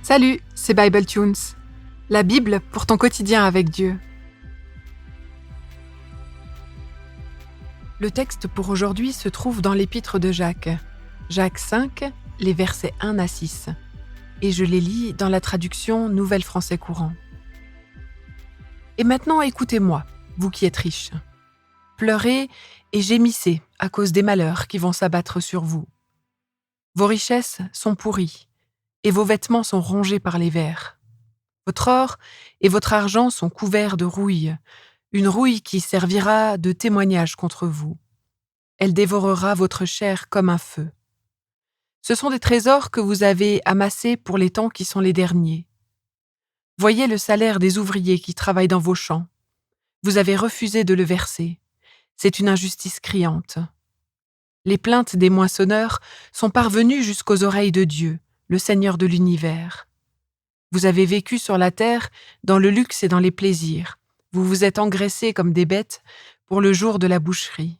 Salut, c'est Bible Tunes, la Bible pour ton quotidien avec Dieu. Le texte pour aujourd'hui se trouve dans l'épître de Jacques, Jacques 5, les versets 1 à 6, et je les lis dans la traduction Nouvelle Français Courant. Et maintenant écoutez-moi, vous qui êtes riches. Pleurez et gémissez à cause des malheurs qui vont s'abattre sur vous. Vos richesses sont pourries, et vos vêtements sont rongés par les vers. Votre or et votre argent sont couverts de rouille, une rouille qui servira de témoignage contre vous. Elle dévorera votre chair comme un feu. Ce sont des trésors que vous avez amassés pour les temps qui sont les derniers. Voyez le salaire des ouvriers qui travaillent dans vos champs. Vous avez refusé de le verser. C'est une injustice criante. Les plaintes des moissonneurs sont parvenues jusqu'aux oreilles de Dieu, le Seigneur de l'univers. Vous avez vécu sur la terre dans le luxe et dans les plaisirs. Vous vous êtes engraissés comme des bêtes pour le jour de la boucherie.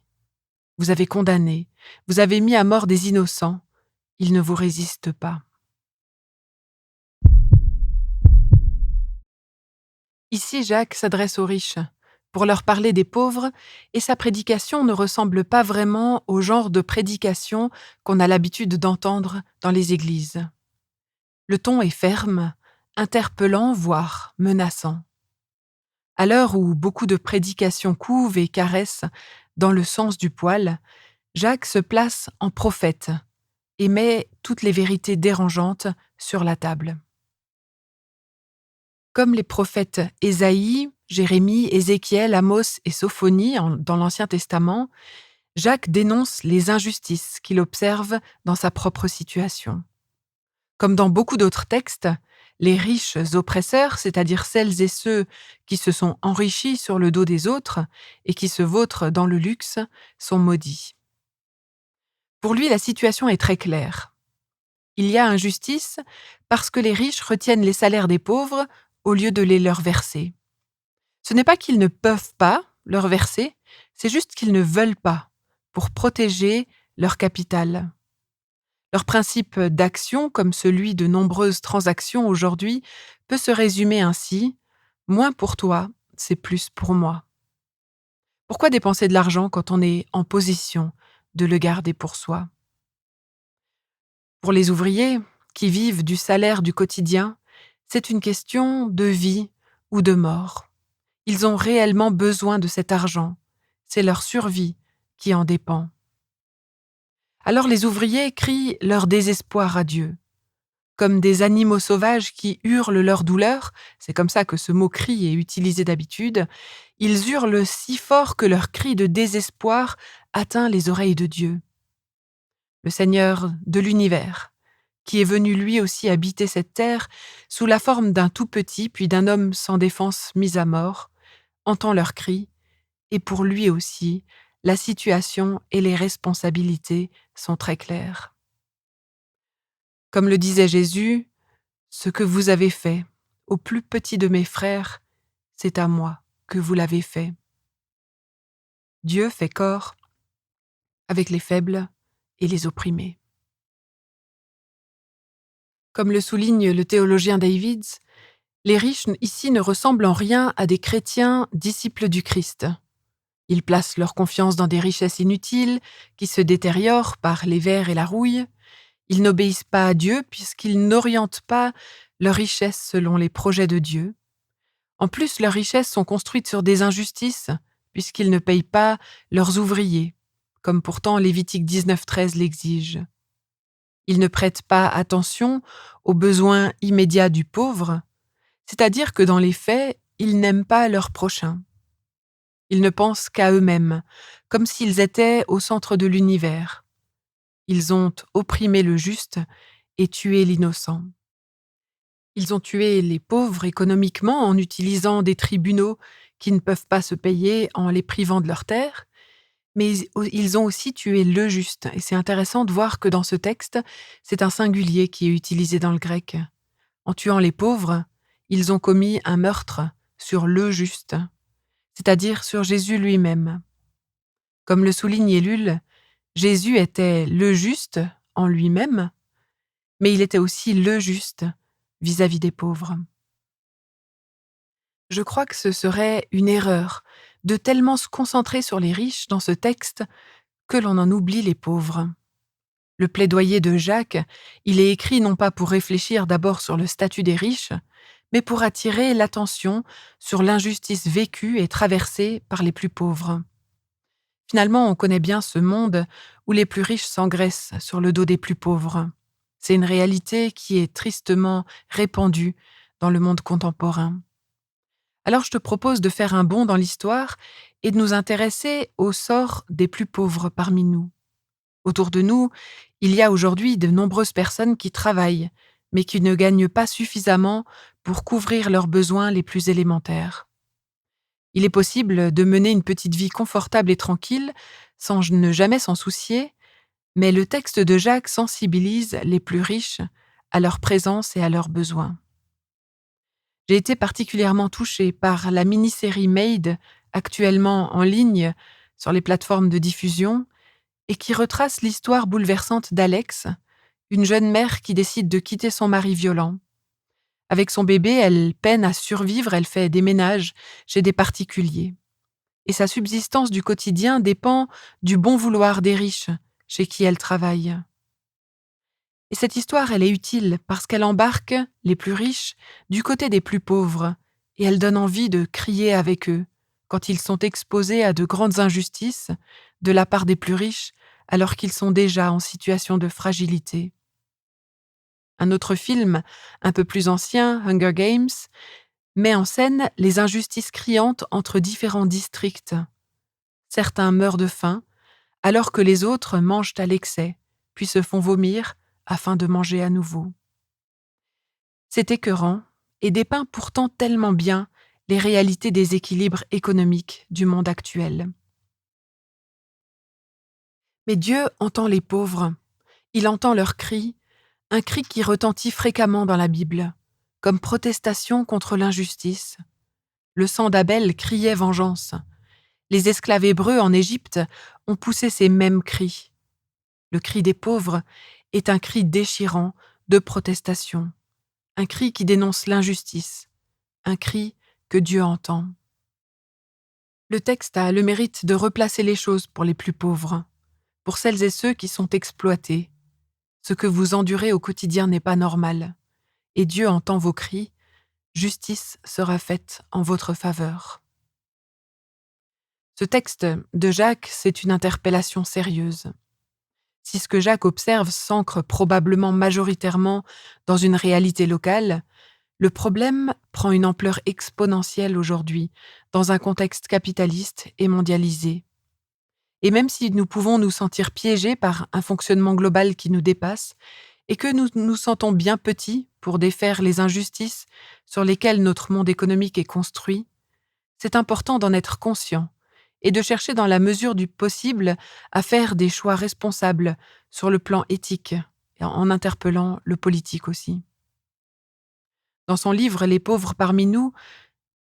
Vous avez condamné, vous avez mis à mort des innocents. Ils ne vous résistent pas. Ici, Jacques s'adresse aux riches pour leur parler des pauvres, et sa prédication ne ressemble pas vraiment au genre de prédication qu'on a l'habitude d'entendre dans les églises. Le ton est ferme, interpellant, voire menaçant. À l'heure où beaucoup de prédications couvent et caressent dans le sens du poil, Jacques se place en prophète et met toutes les vérités dérangeantes sur la table. Comme les prophètes Ésaïe, Jérémie, Ézéchiel, Amos et Sophonie dans l'Ancien Testament, Jacques dénonce les injustices qu'il observe dans sa propre situation. Comme dans beaucoup d'autres textes, les riches oppresseurs, c'est-à-dire celles et ceux qui se sont enrichis sur le dos des autres et qui se vautrent dans le luxe, sont maudits. Pour lui, la situation est très claire. Il y a injustice parce que les riches retiennent les salaires des pauvres au lieu de les leur verser. Ce n'est pas qu'ils ne peuvent pas leur verser, c'est juste qu'ils ne veulent pas, pour protéger leur capital. Leur principe d'action, comme celui de nombreuses transactions aujourd'hui, peut se résumer ainsi : moins pour toi, c'est plus pour moi. Pourquoi dépenser de l'argent quand on est en position de le garder pour soi ? Pour les ouvriers, qui vivent du salaire du quotidien, c'est une question de vie ou de mort. Ils ont réellement besoin de cet argent. C'est leur survie qui en dépend. Alors les ouvriers crient leur désespoir à Dieu. Comme des animaux sauvages qui hurlent leur douleur, c'est comme ça que ce mot cri est utilisé d'habitude, ils hurlent si fort que leur cri de désespoir atteint les oreilles de Dieu. Le Seigneur de l'univers, qui est venu lui aussi habiter cette terre sous la forme d'un tout petit puis d'un homme sans défense mis à mort, entend leurs cris, et pour lui aussi, la situation et les responsabilités sont très claires. Comme le disait Jésus, « Ce que vous avez fait au plus petit de mes frères, c'est à moi que vous l'avez fait. » Dieu fait corps avec les faibles et les opprimés. Comme le souligne le théologien Davids, les riches ici ne ressemblent en rien à des chrétiens disciples du Christ. Ils placent leur confiance dans des richesses inutiles qui se détériorent par les vers et la rouille. Ils n'obéissent pas à Dieu puisqu'ils n'orientent pas leurs richesses selon les projets de Dieu. En plus, leurs richesses sont construites sur des injustices puisqu'ils ne payent pas leurs ouvriers, comme pourtant Lévitique 19:13 l'exige. Ils ne prêtent pas attention aux besoins immédiats du pauvre, c'est-à-dire que dans les faits, ils n'aiment pas leur prochain. Ils ne pensent qu'à eux-mêmes, comme s'ils étaient au centre de l'univers. Ils ont opprimé le juste et tué l'innocent. Ils ont tué les pauvres économiquement en utilisant des tribunaux qui ne peuvent pas se payer en les privant de leurs terres, mais ils ont aussi tué le juste. Et c'est intéressant de voir que dans ce texte, c'est un singulier qui est utilisé dans le grec. En tuant les pauvres, ils ont commis un meurtre sur le juste, c'est-à-dire sur Jésus lui-même. Comme le souligne Ellul, Jésus était le juste en lui-même, mais il était aussi le juste vis-à-vis des pauvres. Je crois que ce serait une erreur de tellement se concentrer sur les riches dans ce texte que l'on en oublie les pauvres. Le plaidoyer de Jacques, il est écrit non pas pour réfléchir d'abord sur le statut des riches, mais pour attirer l'attention sur l'injustice vécue et traversée par les plus pauvres. Finalement, on connaît bien ce monde où les plus riches s'engraissent sur le dos des plus pauvres. C'est une réalité qui est tristement répandue dans le monde contemporain. Alors je te propose de faire un bond dans l'histoire et de nous intéresser au sort des plus pauvres parmi nous. Autour de nous, il y a aujourd'hui de nombreuses personnes qui travaillent, mais qui ne gagnent pas suffisamment pour couvrir leurs besoins les plus élémentaires. Il est possible de mener une petite vie confortable et tranquille, sans ne jamais s'en soucier, mais le texte de Jacques sensibilise les plus riches à leur présence et à leurs besoins. J'ai été particulièrement touchée par la mini-série Made, actuellement en ligne sur les plateformes de diffusion, et qui retrace l'histoire bouleversante d'Alex, une jeune mère qui décide de quitter son mari violent. Avec son bébé, elle peine à survivre, elle fait des ménages chez des particuliers. Et sa subsistance du quotidien dépend du bon vouloir des riches chez qui elle travaille. Et cette histoire, elle est utile parce qu'elle embarque les plus riches du côté des plus pauvres et elle donne envie de crier avec eux quand ils sont exposés à de grandes injustices de la part des plus riches alors qu'ils sont déjà en situation de fragilité. Un autre film, un peu plus ancien, Hunger Games, met en scène les injustices criantes entre différents districts. Certains meurent de faim, alors que les autres mangent à l'excès, puis se font vomir afin de manger à nouveau. C'est écœurant et dépeint pourtant tellement bien les réalités des équilibres économiques du monde actuel. Mais Dieu entend les pauvres, il entend leurs cris, un cri qui retentit fréquemment dans la Bible, comme protestation contre l'injustice. Le sang d'Abel criait vengeance. Les esclaves hébreux en Égypte ont poussé ces mêmes cris. Le cri des pauvres est un cri déchirant de protestation, un cri qui dénonce l'injustice, un cri que Dieu entend. Le texte a le mérite de replacer les choses pour les plus pauvres, pour celles et ceux qui sont exploités. Ce que vous endurez au quotidien n'est pas normal, et Dieu entend vos cris, justice sera faite en votre faveur. Ce texte de Jacques, c'est une interpellation sérieuse. Si ce que Jacques observe s'ancre probablement majoritairement dans une réalité locale, le problème prend une ampleur exponentielle aujourd'hui, dans un contexte capitaliste et mondialisé. Et même si nous pouvons nous sentir piégés par un fonctionnement global qui nous dépasse, et que nous nous sentons bien petits pour défaire les injustices sur lesquelles notre monde économique est construit, c'est important d'en être conscient et de chercher dans la mesure du possible à faire des choix responsables sur le plan éthique, en interpellant le politique aussi. Dans son livre « Les pauvres parmi nous »,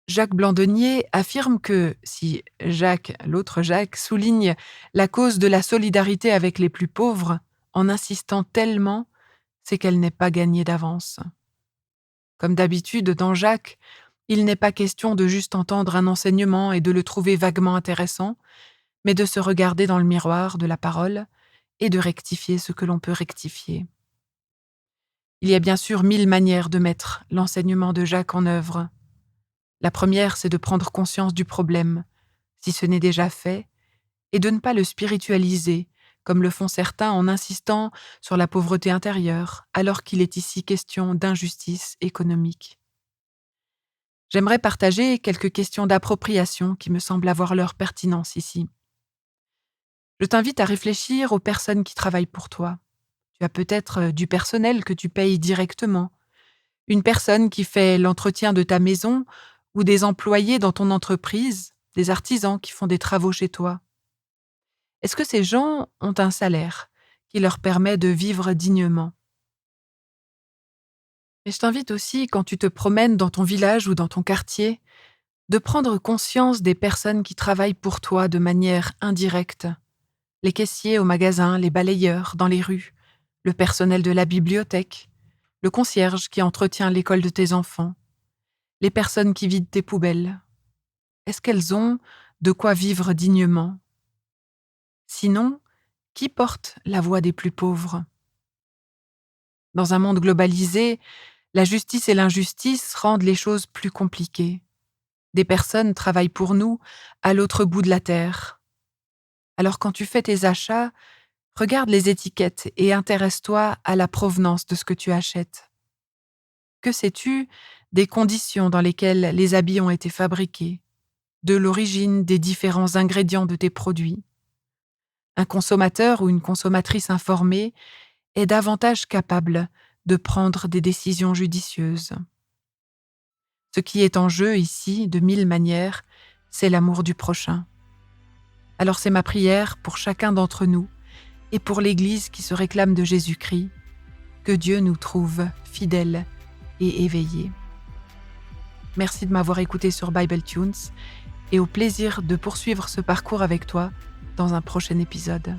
Jacques Blandenier affirme que si Jacques, l'autre Jacques, souligne la cause de la solidarité avec les plus pauvres en insistant tellement, c'est qu'elle n'est pas gagnée d'avance. Comme d'habitude, dans Jacques, il n'est pas question de juste entendre un enseignement et de le trouver vaguement intéressant, mais de se regarder dans le miroir de la parole et de rectifier ce que l'on peut rectifier. Il y a bien sûr 1000 manières de mettre l'enseignement de Jacques en œuvre. La première, c'est de prendre conscience du problème, si ce n'est déjà fait, et de ne pas le spiritualiser, comme le font certains en insistant sur la pauvreté intérieure, alors qu'il est ici question d'injustice économique. J'aimerais partager quelques questions d'appropriation qui me semblent avoir leur pertinence ici. Je t'invite à réfléchir aux personnes qui travaillent pour toi. Tu as peut-être du personnel que tu payes directement, une personne qui fait l'entretien de ta maison ou des employés dans ton entreprise, des artisans qui font des travaux chez toi. Est-ce que ces gens ont un salaire qui leur permet de vivre dignement? Et je t'invite aussi, quand tu te promènes dans ton village ou dans ton quartier, de prendre conscience des personnes qui travaillent pour toi de manière indirecte. Les caissiers au magasin, les balayeurs dans les rues, le personnel de la bibliothèque, le concierge qui entretient l'école de tes enfants, les personnes qui vident tes poubelles. Est-ce qu'elles ont de quoi vivre dignement? Sinon, qui porte la voix des plus pauvres? Dans un monde globalisé, la justice et l'injustice rendent les choses plus compliquées. Des personnes travaillent pour nous à l'autre bout de la terre. Alors quand tu fais tes achats, regarde les étiquettes et intéresse-toi à la provenance de ce que tu achètes. Que sais-tu des conditions dans lesquelles les habits ont été fabriqués, de l'origine des différents ingrédients de tes produits? Un consommateur ou une consommatrice informée est davantage capable de prendre des décisions judicieuses. Ce qui est en jeu ici, de mille manières, c'est l'amour du prochain. Alors c'est ma prière pour chacun d'entre nous et pour l'Église qui se réclame de Jésus-Christ, que Dieu nous trouve fidèles et éveillés. Merci de m'avoir écouté sur Bible Tunes et au plaisir de poursuivre ce parcours avec toi dans un prochain épisode.